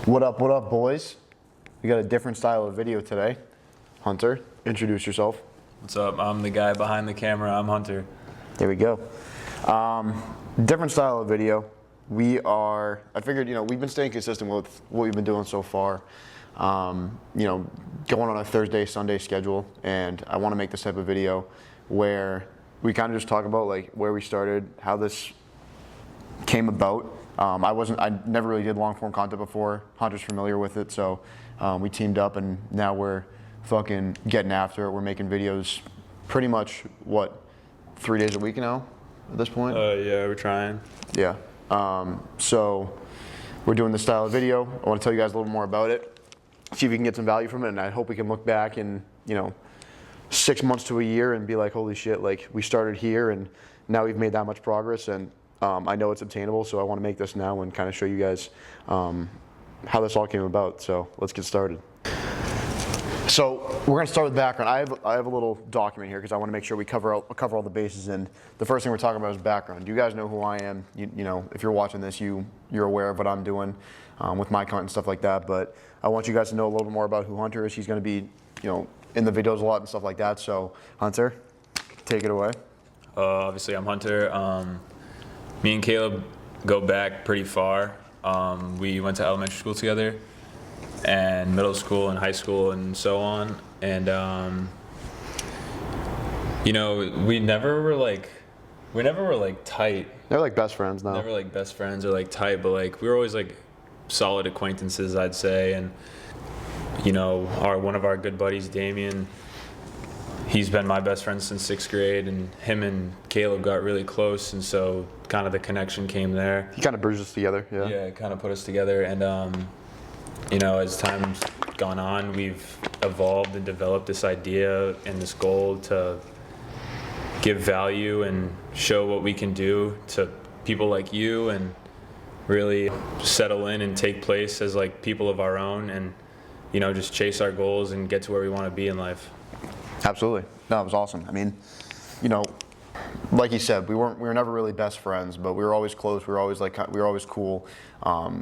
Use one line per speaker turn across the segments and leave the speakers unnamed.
What up, boys? We got a different style of video today. Hunter, introduce yourself.
What's up? I'm the guy behind the camera. I'm Hunter.
There we go. Different style of video. I figured, we've been staying consistent with what we've been doing so far. Going on a Thursday, Sunday schedule, and I want to make this type of video where we kind of just talk about like where we started, how this came about. I never really did long form content before. Hunter's familiar with it, so we teamed up and now we're fucking getting after it. We're making videos pretty much, 3 days a week now at this point?
Yeah, we're trying.
Yeah. So we're doing this style of video. I want to tell you guys a little more about it, see if we can get some value from it, and I hope we can look back in, 6 months to a year and be like, holy shit, like we started here and now we've made that much progress, and I know it's obtainable, so I want to make this now and kind of show you guys how this all came about. So let's get started. So we're going to start with background. I have a little document here because I want to make sure we cover all the bases. And the first thing we're talking about is background. You guys know who I am. If you're watching this, you're aware of what I'm doing with my content and stuff like that. But I want you guys to know a little bit more about who Hunter is. He's going to be, in the videos a lot and stuff like that. So Hunter, take it away.
Obviously, I'm Hunter. Me and Caleb go back pretty far. We went to elementary school together, and middle school and high school and so on. And we never were like tight.
They're like best friends now.
Never like best friends or like tight, but like we were always like solid acquaintances, I'd say. And one of our good buddies, Damien, he's been my best friend since 6th grade, and him and Caleb got really close, and so kind of the connection came there.
He kind of bridged us together, yeah.
Yeah, it kind of put us together, and as time's gone on, we've evolved and developed this idea and this goal to give value and show what we can do to people like you, and really settle in and take place as like people of our own, and just chase our goals and get to where we want to be in life.
Absolutely. No, it was awesome. I mean, like you said, we were never really best friends, but we were always close. We were always cool.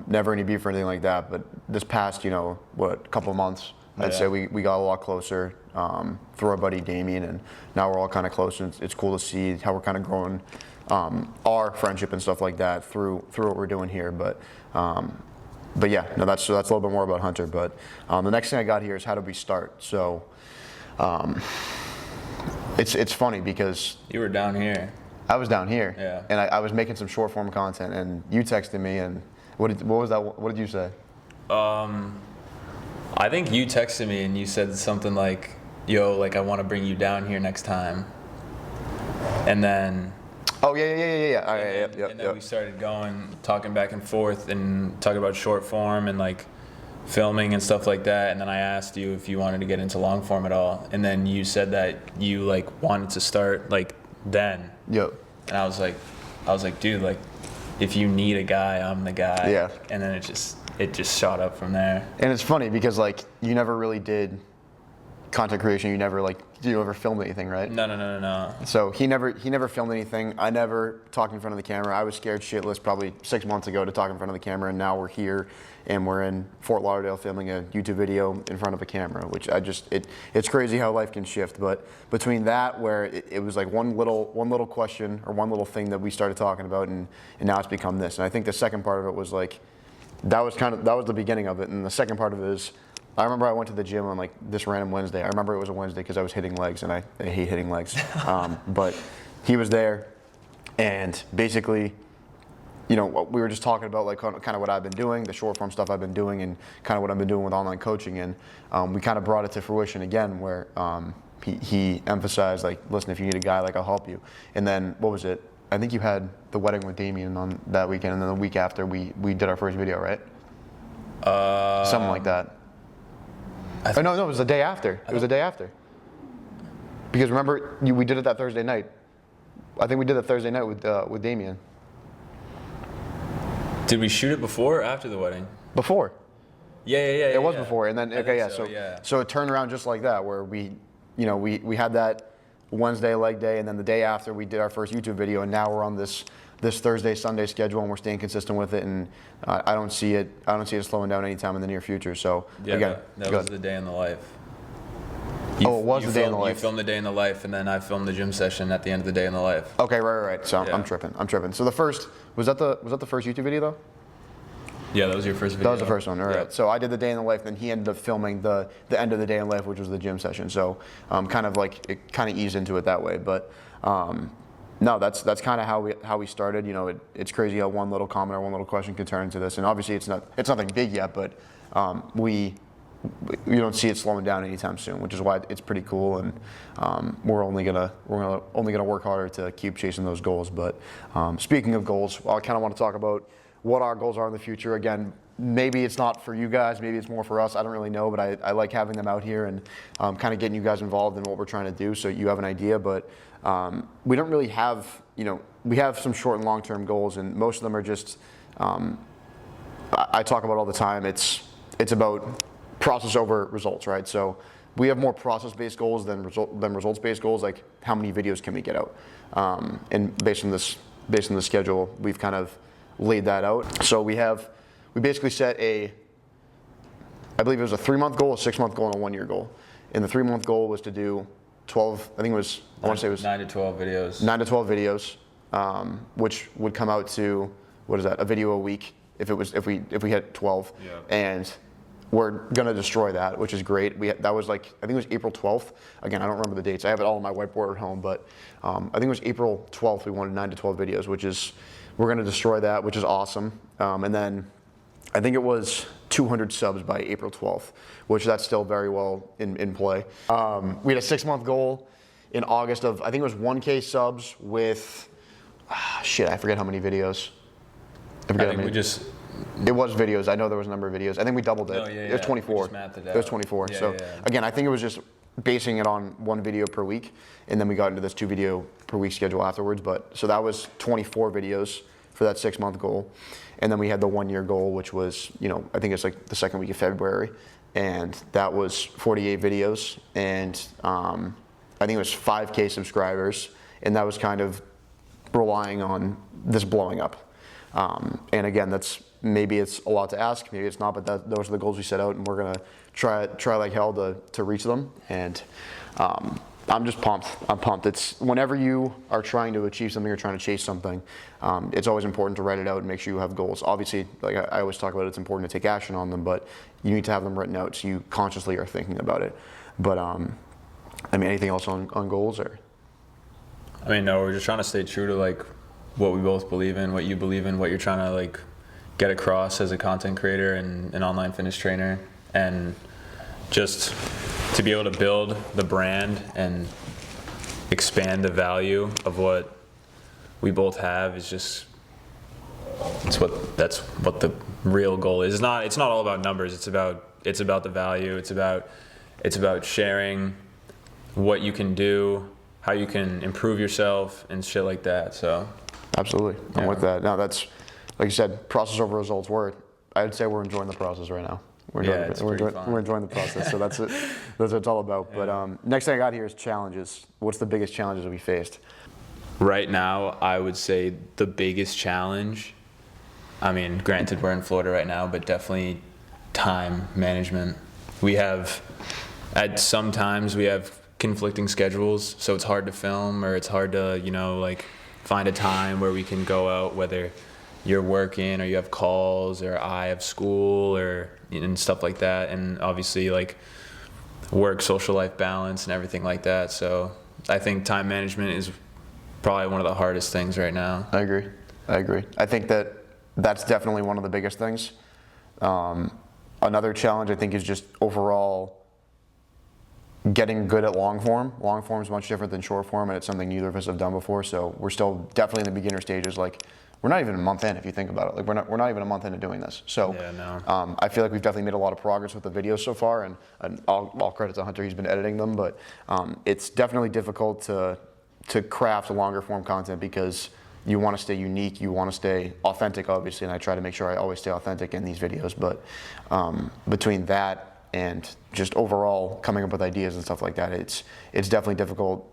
Never any beef or anything like that. But this past, couple of months, I'd say we got a lot closer through our buddy Damien, and now we're all kind of close. And it's cool to see how we're kind of growing our friendship and stuff like that through what we're doing here. But yeah, no, that's a little bit more about Hunter. But the next thing I got here is how did we start? So. It's funny because
you were down here.
I was down here,
yeah,
and I was making some short form content, and you texted me, and what was that? What did you say?
I think you texted me and you said something like, "Yo, like I want to bring you down here next time," and then.
Oh yeah. All right,
and then we started talking back and forth, and talking about short form and like filming and stuff like that, and then I asked you if you wanted to get into long form at all, and then you said that you like wanted to start like then.
Yep.
And I was like, dude, like if you need a guy, I'm the guy.
Yeah.
And then it just shot up from there.
And it's funny because like you never really did content creation. You never did you ever film anything, right?
No.
So he never filmed anything. I never talked in front of the camera. I was scared shitless probably 6 months ago to talk in front of the camera, and now we're here and we're in Fort Lauderdale filming a YouTube video in front of a camera, which it's crazy how life can shift. But between that, where it was like one little question or one little thing that we started talking about, and now it's become this. And I think the second part of it was like that was the beginning of it, and the second part of it is. I remember I went to the gym on like this random Wednesday. I remember it was a Wednesday because I was hitting legs, and I hate hitting legs. But he was there, and basically, we were just talking about like kind of what I've been doing, the short form stuff I've been doing, and kind of what I've been doing with online coaching. And we kind of brought it to fruition again, where he emphasized like, listen, if you need a guy, like I'll help you. And then what was it? I think you had the wedding with Damien on that weekend, and then the week after we did our first video, right? Something like that. No, it was the day after. It was the day after. Because remember, we did it that Thursday night. I think we did it Thursday night with Damien.
Did we shoot it before or after the wedding?
Before.
Yeah.
It was before, and then
So
it turned around just like that, where we had that Wednesday leg day, and then the day after we did our first YouTube video, and now we're on this this Thursday, Sunday schedule, and we're staying consistent with it. And I don't see it slowing down anytime in the near future. So
Yeah,
again,
that was the day in the life.
It was the day in the life.
You filmed the day in the life, and then I filmed the gym session at the end of the day in the life.
Okay, right. So
Yeah.
I'm tripping. So the first was that the first YouTube video though?
Yeah, that was your first video.
That was the first one. All right.
Yeah.
So I did the day in the life, then he ended up filming the end of the day in life, which was the gym session. So kind of like it kind of eased into it that way. But no, that's kind of how we started. You know, it's crazy how one little comment or one little question can turn into this. And obviously it's nothing big yet, but we don't see it slowing down anytime soon, which is why it's pretty cool. And we're only gonna work harder to keep chasing those goals. But speaking of goals, I kind of want to talk about what our goals are in the future. Again, maybe it's not for you guys, maybe it's more for us. I don't really know, but I like having them out here and kind of getting you guys involved in what we're trying to do, so you have an idea. But we don't really have, we have some short and long-term goals, and most of them are just, I talk about all the time. It's about process over results, right? So we have more process-based goals than results-based goals. Like how many videos can we get out? And based on the schedule, we've kind of laid that out. So we basically set I believe it was a 3-month goal, a 6-month goal, and a 1-year goal. And the 3-month goal was to do 12, I want to say it was
9 to 12 videos.
9 to 12 videos, which would come out to, what is that, a video a week if we had 12.
Yeah.
And we're going to destroy that, which is great. That was like, I think it was April 12th. Again, I don't remember the dates. I have it all on my whiteboard at home, but I think it was April 12th we wanted 9 to 12 videos, we're going to destroy that, which is awesome. And then I think it was 200 subs by April 12th, which that's still very well in play. We had a 6-month goal in August of, I think it was 1K subs with, I forget how many videos. It was videos. I know there was a number of videos. I think we doubled it.
Oh, yeah,
It was 24.
We just mapped it
It was
out.
24.
Yeah,
So
yeah.
again, I think it was just basing it on 1 video per week, and then we got into this 2 video per week schedule afterwards. But so that was 24 videos for that 6-month goal, and then we had the 1-year goal, which was, I think it's like the 2nd week of February, and that was 48 videos, and I think it was 5K subscribers, and that was kind of relying on this blowing up. And again, maybe it's a lot to ask, maybe it's not, but those are the goals we set out, and we're gonna try like hell to reach them. And I'm just pumped. I'm pumped. It's whenever you are trying to achieve something or trying to chase something, it's always important to write it out and make sure you have goals. Obviously, like I always talk about, it's important to take action on them, but you need to have them written out so you consciously are thinking about it. But anything else on goals or?
No, we're just trying to stay true to like what we both believe in, what you believe in, what you're trying to like get across as a content creator and an online fitness trainer, and just to be able to build the brand and expand the value of what we both have is just that's what the real goal is. It's not all about numbers. It's about the value. It's about sharing what you can do, how you can improve yourself and shit like that. So
Absolutely. I'm with that. No, that's, like you said, process over results. I'd say we're enjoying the process right now. We're enjoying the process. So that's it. That's what it's all about. Yeah. But next thing I got here is challenges. What's the biggest challenges that we faced?
Right now, I would say the biggest challenge, granted we're in Florida right now, but definitely time management. Sometimes we have conflicting schedules, so it's hard to film, or it's hard to, find a time where we can go out, whether you're working or you have calls or I have school and stuff like that. And obviously work, social life balance and everything like that. So I think time management is probably one of the hardest things right now.
I agree. I think that's definitely one of the biggest things. Another challenge I think is just overall getting good at long form. Long form is much different than short form, and it's something neither of us have done before. So we're still definitely in the beginner stages. We're not even a month in, if you think about it. We're not even a month into doing this. So
yeah, no.
I feel like we've definitely made a lot of progress with the videos so far, and all credit to Hunter. He's been editing them, but it's definitely difficult to craft longer form content because you want to stay unique, you want to stay authentic, obviously, and I try to make sure I always stay authentic in these videos. But between that and just overall coming up with ideas and stuff like that, it's definitely difficult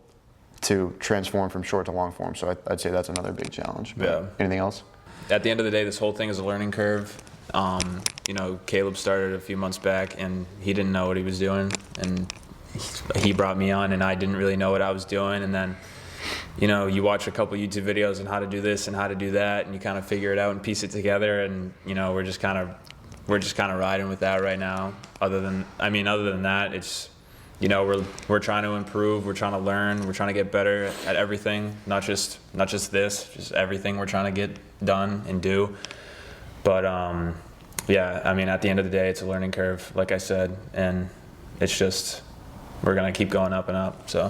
to transform from short to long form. So I'd say that's another big challenge. But
Yeah.
anything else?
At the end of the day, this whole thing is a learning curve. You know, Caleb started a few months back, and he didn't know what he was doing, and he brought me on, and I didn't really know what I was doing. And then, you know, you watch a couple YouTube videos on how to do this and how to do that, and you kind of figure it out and piece it together. And you know, we're just kind of riding with that right now. Other than that, it's, you know, we're trying to improve, we're trying to learn, we're trying to get better at everything, not just this, just everything we're trying to get done and do. But yeah, I mean, at the end of the day, it's a learning curve, like I said, and it's just, we're gonna keep going up and up. So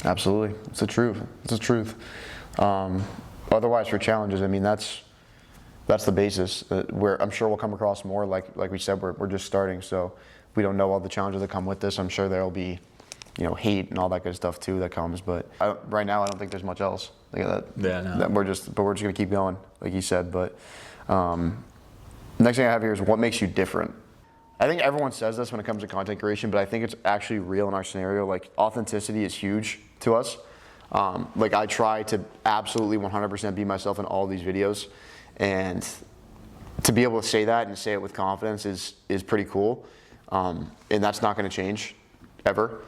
Absolutely, it's the truth. It's the truth. Otherwise, for challenges, I mean, that's the basis. I'm sure we'll come across more. Like we said, we're just starting, so we don't know all the challenges that come with this. I'm sure there'll be, you know, hate and all that good stuff too that comes. But right now, I don't think there's much else. Like that.
Yeah, no.
We're just gonna keep going, like you said. But next thing I have here is what makes you different. I think everyone says this when it comes to content creation, but I think it's actually real in our scenario. Like, authenticity is huge to us. Like, I try to absolutely 100% be myself in all these videos, and to be able to say that and say it with confidence is pretty cool. And that's not going to change ever.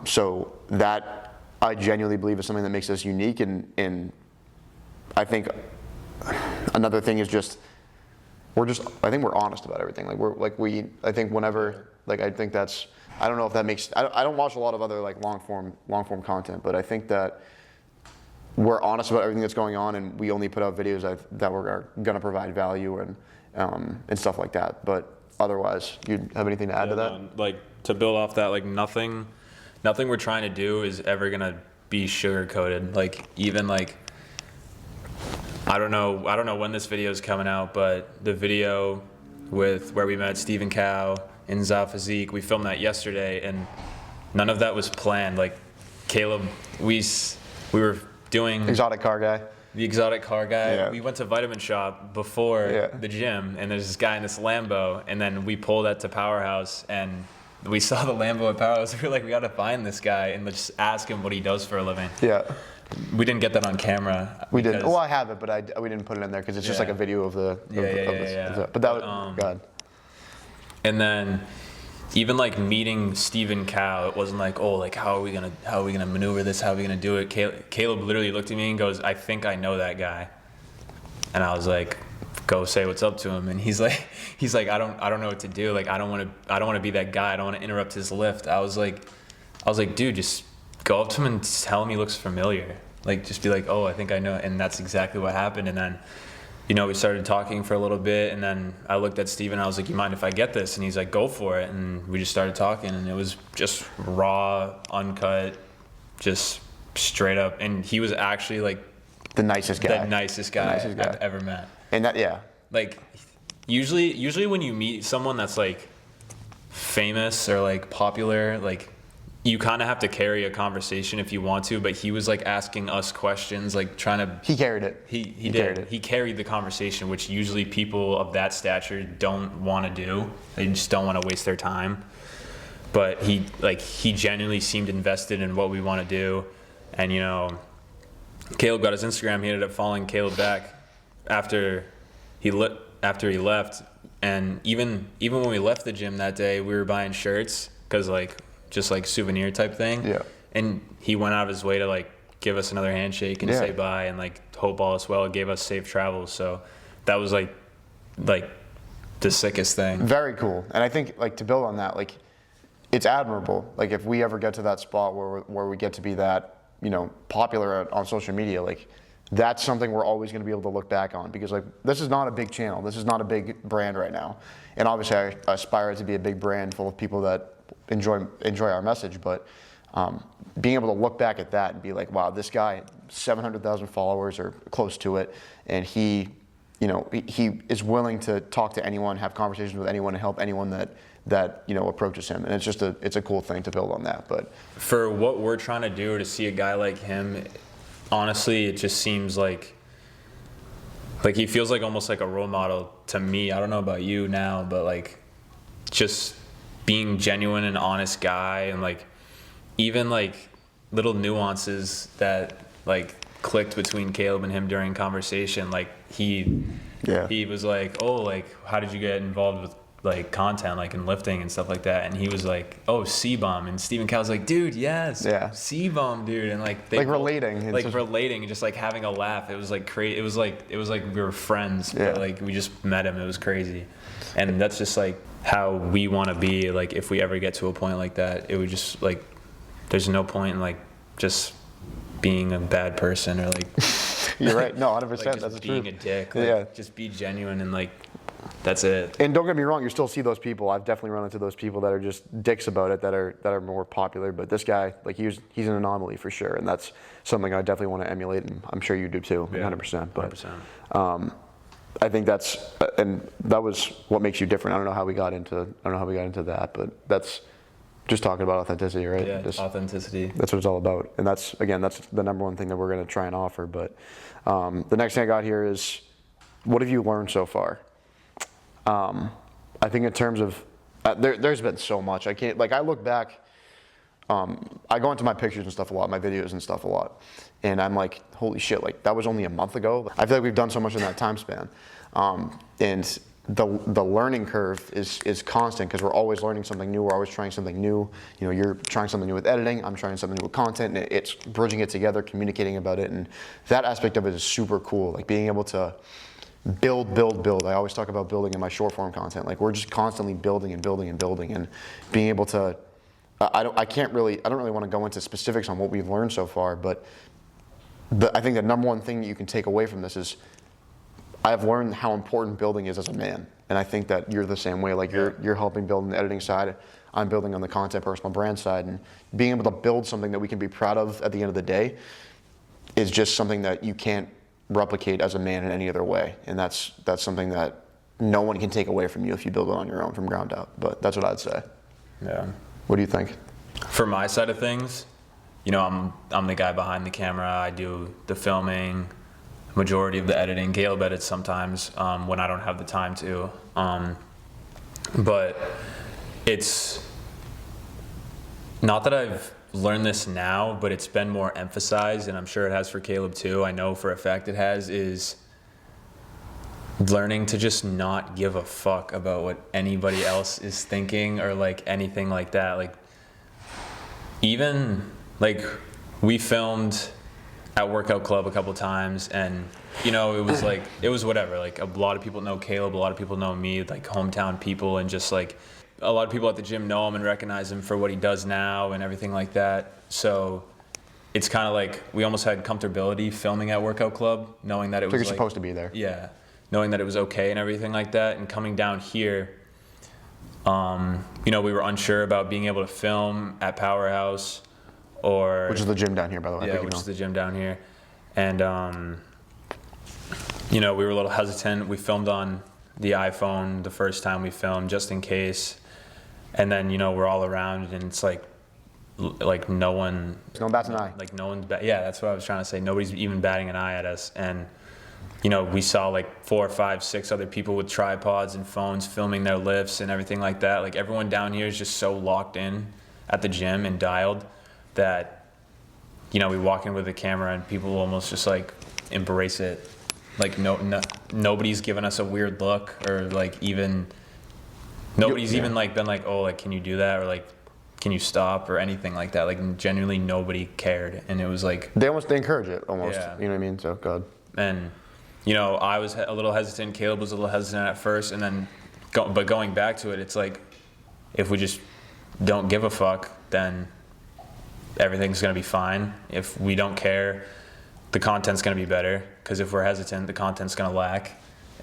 So that, I genuinely believe, is something that makes us unique. And I think another thing is just, I think we're honest about everything. I think that's, I don't know if that makes, I don't watch a lot of other like long form content, but I think that we're honest about everything that's going on, and we only put out videos that are going to provide value and stuff like that. But otherwise, you have anything to add to that?
Like, to build off that, like nothing we're trying to do is ever gonna be sugar coated. Like, even like, I don't know when this video is coming out, but the video where we met Stephen Cow and Zao Physique, we filmed that yesterday, and none of that was planned. Like, Caleb, we were doing
Exotic car guy.
the exotic car guy.
Yeah.
We went to Vitamin Shop before the gym, and there's this guy in this Lambo, and then we pulled that to Powerhouse, and we saw the Lambo at Powerhouse. We were like, we gotta find this guy and let's just ask him what he does for a living.
Yeah.
We didn't get that on camera.
We didn't. Well, I have it, but we didn't put it in there because it's just like a video of the.
Yeah.
But that was God.
And then, even like meeting Stephen Cow, it wasn't like, oh, like how are we gonna maneuver this? How are we gonna do it? Caleb literally looked at me and goes, I think I know that guy. And I was like, go say what's up to him. And he's like, I don't know what to do. Like, I don't want to be that guy. I don't want to interrupt his lift. I was like, dude, just go up to him and tell him he looks familiar. Like, just be like, oh, I think I know. And that's exactly what happened. And then, you know, we started talking for a little bit, and then I looked at Steven, I was like, you mind if I get this? And he's like, go for it. And we just started talking, and it was just raw, uncut, just straight up. And he was actually like
The nicest guy
I've ever met.
And that, yeah.
Like, usually when you meet someone that's like famous or like popular, like, you kind of have to carry a conversation if you want to, but he was like asking us questions, like trying to.
He carried it.
He did. He carried the conversation, which usually people of that stature don't want to do. They just don't want to waste their time. But he genuinely seemed invested in what we want to do, and you know, Caleb got his Instagram. He ended up following Caleb back after he left, and even when we left the gym that day, we were buying shirts because like. Just like souvenir type thing.
Yeah.
And he went out of his way to like give us another handshake and say bye and like hope all is well, gave us safe travels. So that was like the sickest thing.
Very cool. And I think like to build on that, like it's admirable. Like if we ever get to that spot where we get to be that, you know, popular on social media, like that's something we're always going to be able to look back on, because like this is not a big channel. This is not a big brand right now. And obviously I aspire to be a big brand full of people that enjoy our message, but being able to look back at that and be like, wow, this guy, 700,000 followers or close to it, and he is willing to talk to anyone, have conversations with anyone, and help anyone that you know approaches him, and it's a cool thing to build on that. But
for what we're trying to do, to see a guy like him, honestly, it just seems like he feels like almost like a role model to me. I don't know about you now, but like just being genuine and honest guy, and like even like little nuances that like clicked between Caleb and him during conversation. Like he was like, oh, like how did you get involved with like content, like in lifting and stuff like that? And he was like, oh, C-bomb. And Stephen Cow's like, dude, yes, C-bomb, dude. And like they
like relating,
relating, and just like having a laugh. It was like crazy. It was like we were friends, but like we just met him. It was crazy, and that's just like how we want to be. Like if we ever get to a point like that, it would just like there's no point in like just being a bad person or like.
You're right. No, 100%.
Like
that's
being
true.
a dick. Like, just be genuine and like. That's it.
And don't get me wrong, you still see those people. I've definitely run into those people that are just dicks about it, that are more popular. But this guy, like he's an anomaly for sure, and that's something I definitely want to emulate, and I'm sure you do too, 100%. But 100%. I think and that was what makes you different. I don't know how we got into that, but that's just talking about authenticity, right?
Yeah,
just,
authenticity.
That's what it's all about, and that's the number one thing that we're going to try and offer. But the next thing I got here is, what have you learned so far? I think in terms of, there's been so much. I can't, like I look back, I go into my pictures and stuff a lot, my videos and stuff a lot. And I'm like, holy shit, like that was only a month ago. I feel like we've done so much in that time span. And the learning curve is constant because we're always learning something new. We're always trying something new. You know, you're trying something new with editing. I'm trying something new with content. And it's bridging it together, communicating about it. And that aspect of it is super cool. Like being able to build. I always talk about building in my short form content. Like we're just constantly building and being able to, I don't really want to go into specifics on what we've learned so far, but I think the number one thing that you can take away from this is I've learned how important building is as a man. And I think that you're the same way. Like you're helping build on the editing side. I'm building on the content personal brand side, and being able to build something that we can be proud of at the end of the day is just something that you can't replicate as a man in any other way, and that's something that no one can take away from you if you build it on your own from ground up. But that's what I'd say.
Yeah.
What do you think?
For my side of things, you know, I'm the guy behind the camera. I do the filming, majority of the editing. Caleb edits sometimes when I don't have the time to. But it's not that I've learned this now, but it's been more emphasized, and I'm sure it has for Caleb too. I know for a fact it has, is learning to just not give a fuck about what anybody else is thinking or like anything like that. Like even like we filmed at Workout Club a couple times, and you know, it was whatever. Like a lot of people know Caleb, a lot of people know me, like hometown people, and just like a lot of people at the gym know him and recognize him for what he does now and everything like that. So it's kind of like we almost had comfortability filming at Workout Club, knowing that it was
you're
like,
supposed to be there.
Yeah, knowing that it was okay and everything like that. And coming down here, you know, we were unsure about being able to film at Powerhouse,
which is the gym down here, by the way.
Yeah, which is the gym down here. And you know, we were a little hesitant. We filmed on the iPhone the first time we filmed, just in case. And then, you know, we're all around, and it's like no one.
No one bats an eye.
Like no one's. Yeah, that's what I was trying to say. Nobody's even batting an eye at us. And you know, we saw like 4 or 5, 6 other people with tripods and phones filming their lifts and everything like that. Like everyone down here is just so locked in at the gym and dialed that, you know, we walk in with a camera and people almost just like embrace it. Like nobody's given us a weird look, or like even nobody's even like been like, oh, like can you do that, or like can you stop, or anything like that. Like genuinely nobody cared, and it was like
they encourage it almost. Yeah. You know what I mean? So good.
And you know, I was a little hesitant. Caleb was a little hesitant at first, and then but going back to it, it's like if we just don't give a fuck, then everything's gonna be fine. If we don't care, the content's gonna be better, because if we're hesitant, the content's gonna lack,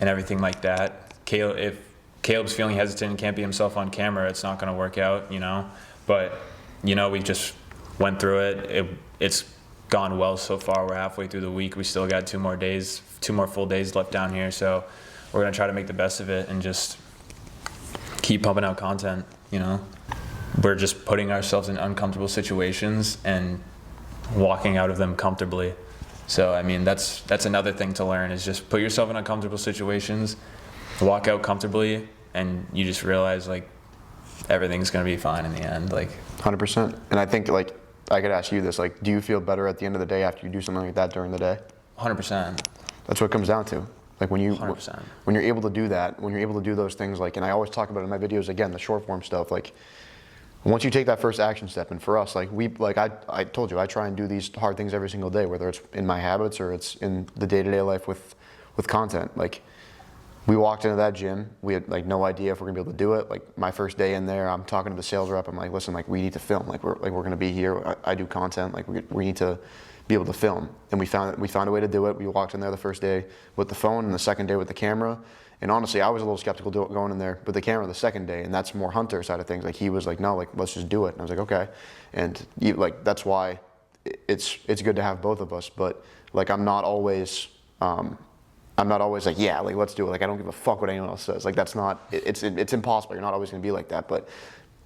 and everything like that. If Caleb's feeling hesitant and can't be himself on camera, it's not gonna work out, you know. But you know, we just went through it. It's gone well so far. We're halfway through the week. We still got 2 more full days left down here, so we're gonna try to make the best of it and just keep pumping out content, you know. We're just putting ourselves in uncomfortable situations and walking out of them comfortably. So I mean, that's another thing to learn, is just put yourself in uncomfortable situations, walk out comfortably, and you just realize like everything's gonna be fine in the end. Like
100%. And I think like I could ask you this, like, do you feel better at the end of the day after you do something like that during the day?
100%.
That's what it comes down to. Like when
100%.
when you're able to do that, when you're able to do those things, like, and I always talk about it in my videos again, the short form stuff, like once you take that first action step, and for us, like I told you, I try and do these hard things every single day, whether it's in my habits or it's in the day-to-day life with content. Like we walked into that gym, we had like no idea if we're gonna be able to do it. Like my first day in there, I'm talking to the sales rep, I'm like, listen, like we need to film, like we're gonna be here, I do content, like we need to be able to film. And we found a way to do it. We walked in there the first day with the phone and the second day with the camera. And honestly, I was a little skeptical going in there with the camera the second day, and that's more Hunter side of things. Like he was like, no, like let's just do it. And I was like, okay. And like that's why it's good to have both of us. But like I'm not always like, yeah, like let's do it. Like I don't give a fuck what anyone else says. Like that's not, it's impossible. You're not always gonna be like that. But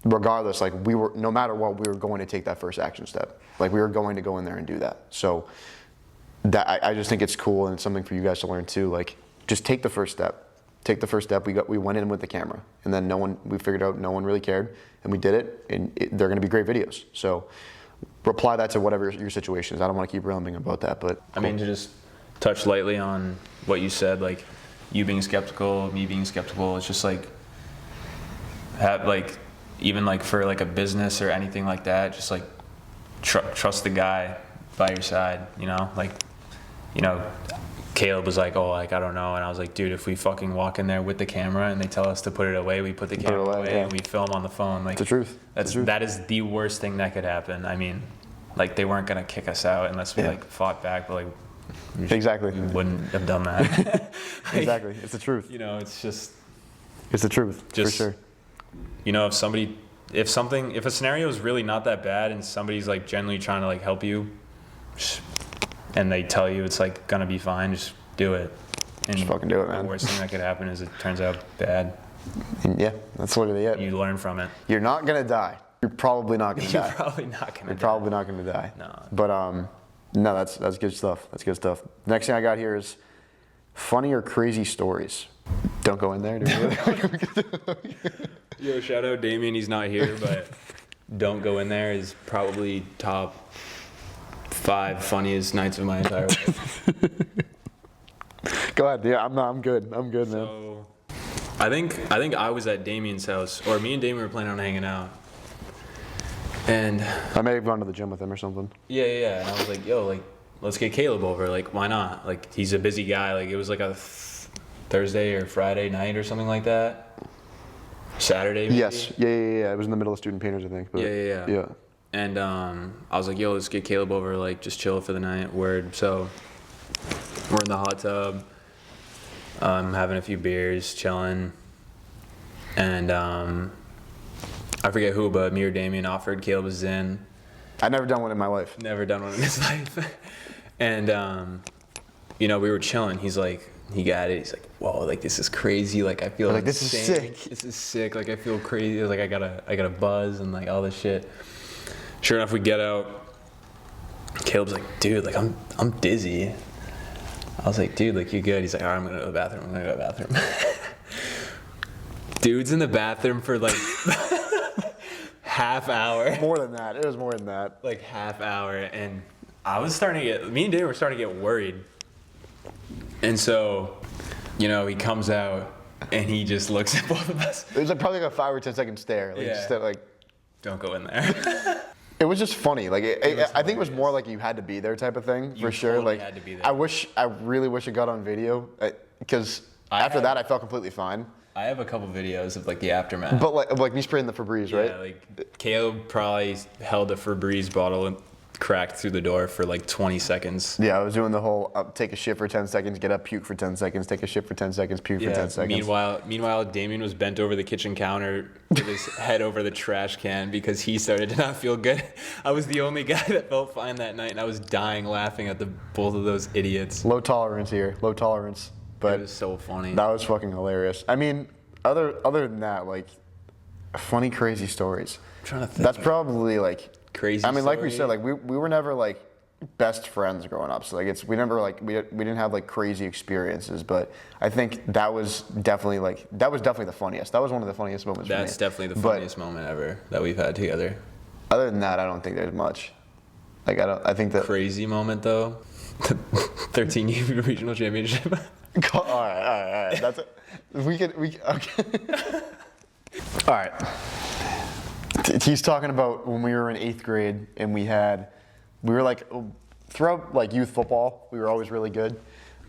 regardless, like no matter what, we were going to take that first action step. Like we were going to go in there and do that. So that I just think it's cool, and it's something for you guys to learn too. Like just take the first step. Take the first step. We went in with the camera, and then we figured out no one really cared, and we did it, and they're going to be great videos. So apply that to whatever your situation is. I don't want to keep rambling about that, but
I mean, to just touch lightly on what you said, like you being skeptical, me being skeptical, it's just like even like for like a business or anything like that, just like trust the guy by your side, you know, like, you know, Caleb was like, oh, like, I don't know. And I was like, dude, if we fucking walk in there with the camera and they tell us to put it away, we put the camera away
yeah.
and we film on the phone. Like,
it's the truth.
That is the worst thing that could happen. I mean, like they weren't going to kick us out unless we like fought back, but like,
exactly.
we wouldn't have done that. Like,
exactly. It's the truth.
You know, it's just,
it's the truth,
just,
for sure.
You know, if a scenario is really not that bad and somebody's like genuinely trying to like help you and they tell you it's like gonna be fine, just do it. And
just fucking do it, man.
The worst thing that could happen is it turns out bad.
And yeah, that's literally it.
You learn from it.
You're not gonna die. You're probably not gonna die.
You're probably not gonna
You're probably not gonna die.
No.
But no, that's good stuff. That's good stuff. Next thing I got here is funny or crazy stories. Don't go in there. Do we?
Yo, shout out Damien. He's not here, but don't go in there is probably top 5 funniest nights of my entire life.
Go ahead. Yeah, I'm good. I'm good, man.
So, I think I was at Damien's house, or me and Damien were planning on hanging out. And
I may have gone to the gym with him or something.
Yeah. And I was like, yo, like, let's get Caleb over. Like, why not? Like, he's a busy guy. Like, it was like a Thursday or Friday night or something like that. Saturday, maybe?
Yes. Yeah. It was in the middle of student painters, I think. But
Yeah. And I was like, yo, let's get Caleb over. Like, just chill for the night. Word. So we're in the hot tub, having a few beers, chilling. And I forget who, but me or Damien offered Caleb a Zin.
I've never done one in my life.
Never done one in his life. And, you know, we were chilling. He's like, he got it. He's like, whoa, like, this is crazy. Like, I feel
like, this is sick.
This is sick. Like, I feel crazy. Like, I got a buzz and, like, all this shit. Sure enough, we get out. Caleb's like, dude, like, I'm dizzy. I was like, dude, like, you good? He's like, all right, I'm going to go to the bathroom. Dude's in the bathroom for, like, half hour.
More than that. It was more than that.
Like, half hour. And me and Dave were starting to get worried. And so, you know, he comes out and he just looks at both of us.
It was like probably like a 5 or 10 second stare. Like,
Yeah.
just
Don't go in there.
It was just funny. Like I think it was more like you had to be there type of thing, for sure.
Totally
Like
had to be there.
I really wish it got on video, because after that I felt completely fine.
I have a couple videos of like the aftermath.
But like me spraying the Febreze, right?
Yeah, like Caleb probably held a Febreze bottle and cracked through the door for like 20 seconds.
Yeah, I was doing the whole take a shit for 10 seconds, get up, puke for 10 seconds, take a shit for 10 seconds, puke for 10 seconds.
Meanwhile, Damien was bent over the kitchen counter with his head over the trash can because he started to not feel good. I was the only guy that felt fine that night, and I was dying laughing at both of those idiots.
Low tolerance here, low tolerance. But
it was so funny.
That was fucking hilarious. I mean, other than that, like, funny, crazy stories.
I'm trying to think.
That's probably like
crazy.
I mean, like we
story.
said, like we were never like best friends growing up. So like we never like we didn't have like crazy experiences. But I think that was definitely the funniest. That was one of the funniest moments.
That's
for me.
definitely the funniest moment ever that we've had together.
Other than that, I don't think there's much. Like I think that.
Crazy moment though. The 13U regional championship.
All right. That's it. We can. Okay. All right. He's talking about when we were in 8th grade and we were like, throughout like youth football, we were always really good.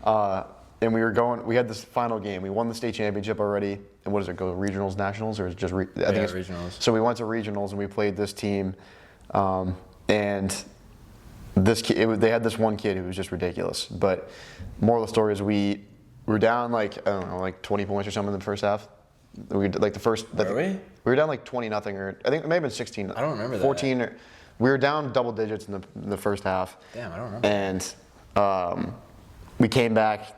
And we had this final game. We won the state championship already. And what does it go, regionals, nationals, or is it just, I think it's
regionals.
So we went to regionals and we played this team. And this kid, they had this one kid who was just ridiculous. But moral of the story is we were down like, I don't know, like 20 points or something in the first half. We did, like the first.
Were we?
We were down like 20-0, or I think it may have been 16.
I don't remember
14.
that.
We were down double digits in the first half.
Damn, I don't remember.
And we came back.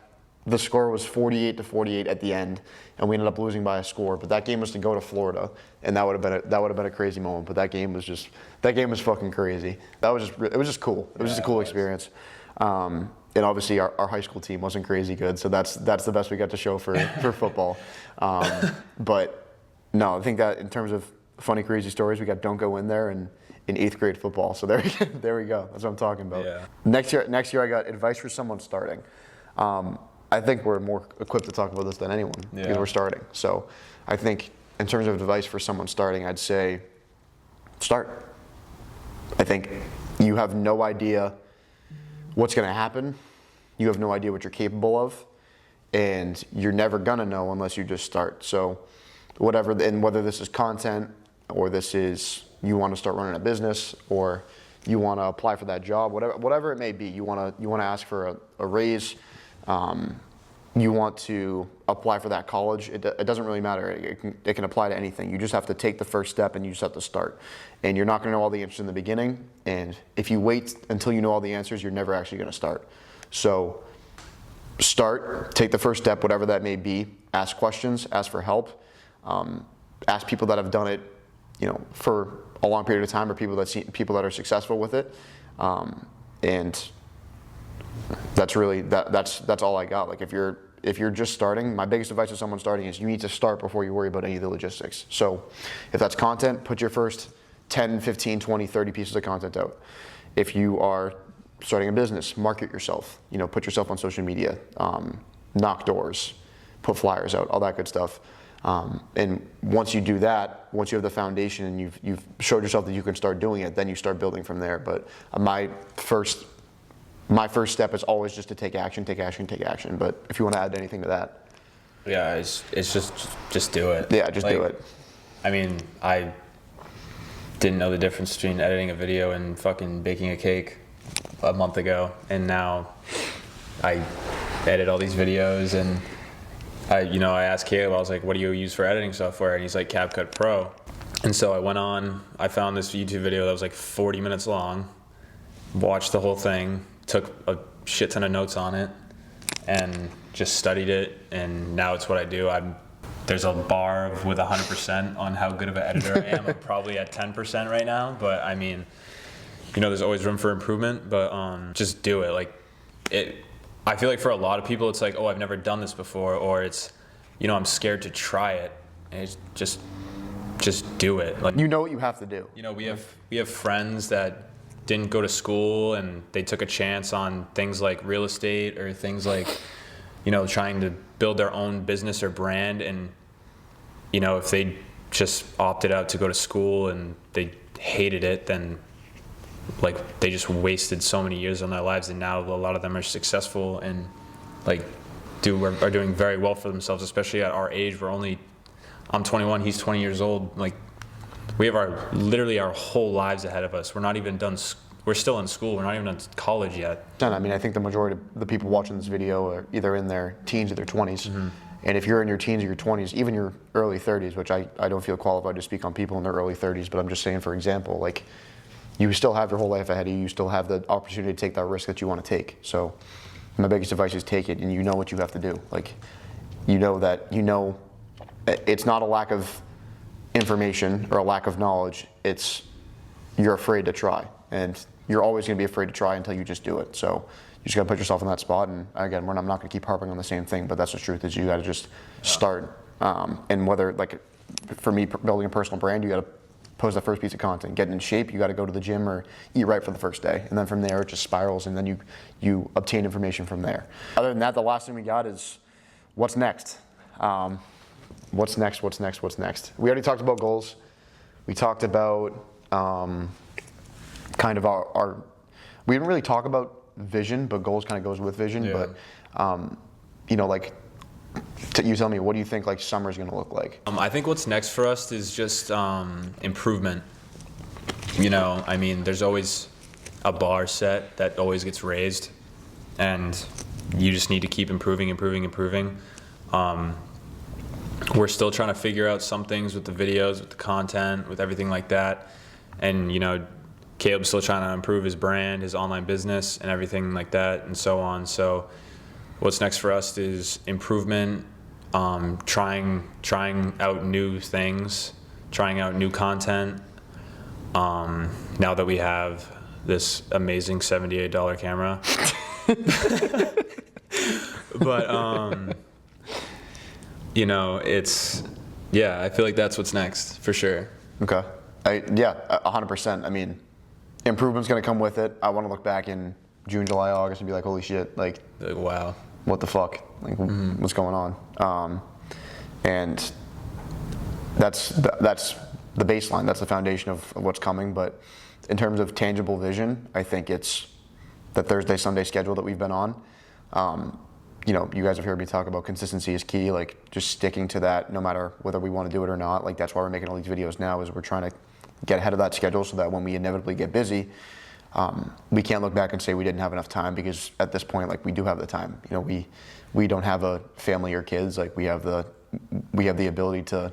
The score was 48-48 at the end, and we ended up losing by a score. But that game was to go to Florida, and that would have been a crazy moment. But that game was fucking crazy. It was just cool. It was just a cool experience. And obviously our high school team wasn't crazy good, so that's the best we got to show for football. But no, I think that in terms of funny, crazy stories, we got Don't Go In There and in 8th grade football. So there we go. That's what I'm talking about.
Yeah.
Next year I got advice for someone starting. I think we're more equipped to talk about this than anyone because we're starting. So I think in terms of advice for someone starting, I'd say start. I think you have no idea what's going to happen. You have no idea what you're capable of, and you're never going to know unless you just start. So whether this is content or this is you want to start running a business or you want to apply for that job, whatever it may be, you want to ask for a raise, you want to apply for that college, it doesn't really matter. It can apply to anything. You just have to take the first step and you just have to start. And you're not going to know all the answers in the beginning, and if you wait until you know all the answers, you're never actually going to start. So start, take the first step, whatever that may be, ask questions, ask for help, ask people that have done it, for a long period of time, or people that are successful with it, and that's really that's all I got. Like if you're just starting, my biggest advice to someone starting is you need to start before you worry about any of the logistics. So if that's content, put your first 10, 15, 20, 30 pieces of content out. If you are starting a business, market yourself. Put yourself on social media, knock doors, put flyers out, all that good stuff. And once you do that, once you have the foundation and you've showed yourself that you can start doing it, then you start building from there. But my first step is always just to take action. But if you want to add anything to that.
Yeah, it's just do it.
Yeah, just do it.
I mean, I didn't know the difference between editing a video and fucking baking a cake a month ago, and now I edit all these videos, and I asked Caleb, I was like, what do you use for editing software? And he's like, CapCut Pro. And so I went on, I found this YouTube video that was like 40 minutes long, watched the whole thing, took a shit ton of notes on it, and just studied it, and now it's what I do. There's a bar with 100% on how good of an editor I am. I'm probably at 10% right now, but I mean, there's always room for improvement, but just do it. Like, I feel like for a lot of people, it's like, oh, I've never done this before, or it's, I'm scared to try it. And it's just do it. Like,
what you have to do.
We have friends that didn't go to school and they took a chance on things like real estate or things like, trying to build their own business or brand. And, if they just opted out to go to school and they hated it, then like they just wasted so many years of their lives. And now a lot of them are successful and like are doing very well for themselves, especially at our age. I'm 21, he's 20 years old. Like, we have literally our whole lives ahead of us. We're not even done. We're still in school. We're not even in college yet.
I mean, I think the majority of the people watching this video are either in their teens or their 20s. Mm-hmm. And if you're in your teens or your 20s, even your early 30s, which I don't feel qualified to speak on people in their early 30s, but I'm just saying, for example, like, you still have your whole life ahead of you. You still have the opportunity to take that risk that you want to take. So my biggest advice is take it, and you know what you have to do. Like, it's not a lack of information or a lack of knowledge. It's you're afraid to try, and you're always going to be afraid to try until you just do it. So you just got to put yourself in that spot. And again, I'm not going to keep harping on the same thing, but that's the truth. Is you got to just start. And whether, like, for me, building a personal brand, you got to post that first piece of content. Get in shape, you got to go to the gym or eat right for the first day. And then from there, it just spirals, and then you obtain information from there. Other than that, the last thing we got is what's next? What's next? What's next? What's next? We already talked about goals. We talked about kind of our we didn't really talk about vision, but goals kind of goes with vision.
Yeah.
But, you know, like, you tell me, what do you think like summer's gonna look like?
I think what's next for us is just improvement. You know, I mean, there's always a bar set that always gets raised, and you just need to keep improving. We're still trying to figure out some things with the videos, with the content, with everything like that. And, you know, Caleb's still trying to improve his brand, his online business, and everything like that, and so on. So what's next for us is improvement, trying out new things, trying out new content. Now that we have this amazing $78 camera. But, you know, I feel like that's what's next, for sure.
Okay. Yeah, 100%. I mean, improvement's gonna come with it. I want to look back in June, July, August and be like, holy shit, like
Wow.
what the fuck? Like, what's going on? And that's the baseline. That's the foundation of what's coming. But in terms of tangible vision, I think it's the Thursday, Sunday schedule that we've been on. You know, you guys have heard me talk about consistency is key, like just sticking to that no matter whether we want to do it or not. Like that's why we're making all these videos now, is we're trying to get ahead of that schedule so that when we inevitably get busy, we can't look back and say we didn't have enough time, because at this point, like, we do have the time. You know, we don't have a family or kids. Like we have the ability to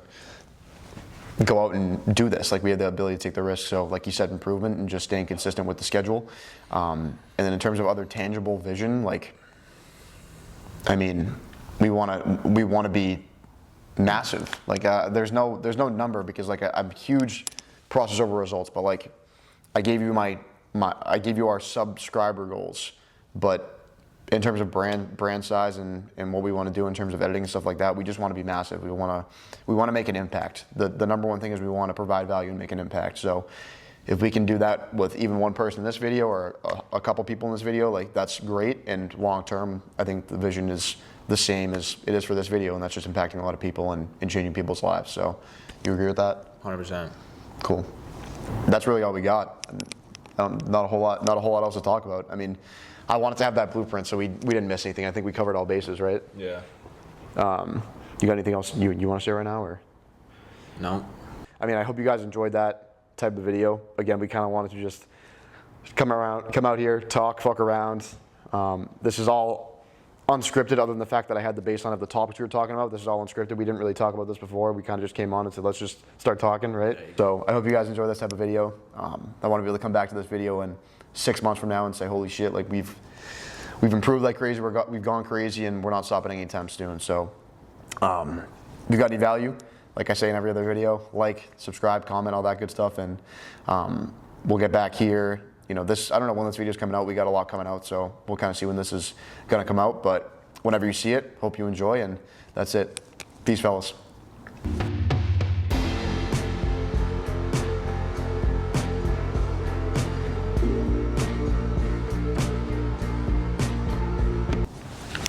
go out and do this. Like we have the ability to take the risk. So like you said, improvement and just staying consistent with the schedule. And then in terms of other tangible vision, like, I mean, we want to be massive. Like there's no number, because like I'm huge process over results, but like I gave you I gave you our subscriber goals, but in terms of brand size and what we want to do in terms of editing and stuff like that, we just want to be massive. We want to make an impact. The number one thing is we want to provide value and make an impact. So if we can do that with even one person in this video or a couple people in this video, like that's great. And long term, I think the vision is the same as it is for this video, and that's just impacting a lot of people and changing people's lives. So you agree with that?
100%.
Cool. That's really all we got. Not a whole lot else to talk about. I mean, I wanted to have that blueprint, so we didn't miss anything. I think we covered all bases, right?
Yeah.
You got anything else you want to share right now, or?
No.
I mean, I hope you guys enjoyed that type of video. Again, we kind of wanted to just come out here, talk, fuck around. This is all unscripted, other than the fact that I had the baseline of the topics we were talking about. This is all unscripted. We didn't really talk about this before. We kind of just came on and said, let's just start talking, right? So I hope you guys enjoy this type of video. I want to be able to come back to this video in 6 months from now and say, holy shit, like we've improved like crazy. We've gone crazy, and we're not stopping anytime soon. So if you got any value, like I say in every other video, like, subscribe, comment, all that good stuff, and we'll get back here. You know, I don't know when this video's coming out. We got a lot coming out, so we'll kind of see when this is gonna come out. But whenever you see it, hope you enjoy, and that's it. Peace, fellas.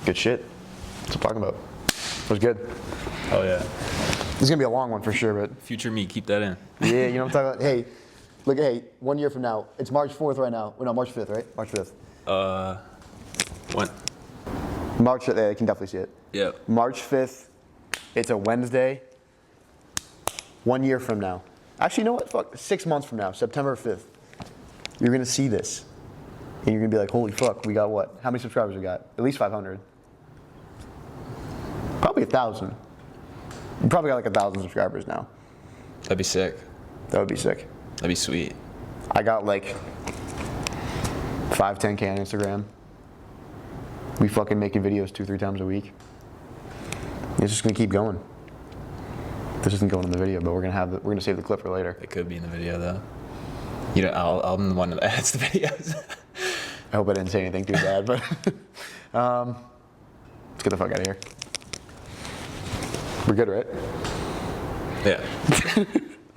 Good shit. That's what I'm talking about. It was good.
Oh yeah.
This is gonna be a long one for sure, but
Future me, keep that in.
yeah, you know what I'm talking about? Hey, look, hey, 1 year from now, it's March 4th right now. No, March 5th, right? March 5th.
When?
March 5th, I can definitely see it.
Yeah.
March 5th, it's a Wednesday. 1 year from now. Actually, you know what? Fuck, 6 months from now, September 5th. You're gonna see this. And you're gonna be like, holy fuck, we got what? How many subscribers we got? At least 500. Probably 1,000. You probably got like 1,000 subscribers now.
That'd be sick.
That would be sick.
That'd be sweet.
I got like 5, 10K on Instagram. We fucking making videos 2-3 times a week. It's just gonna keep going. This isn't going in the video, but we're gonna save the clip for later.
It could be in the video though. You know, I'm the one that edits the videos.
I hope I didn't say anything too bad, but let's get the fuck out of here. We're good, right?
Yeah.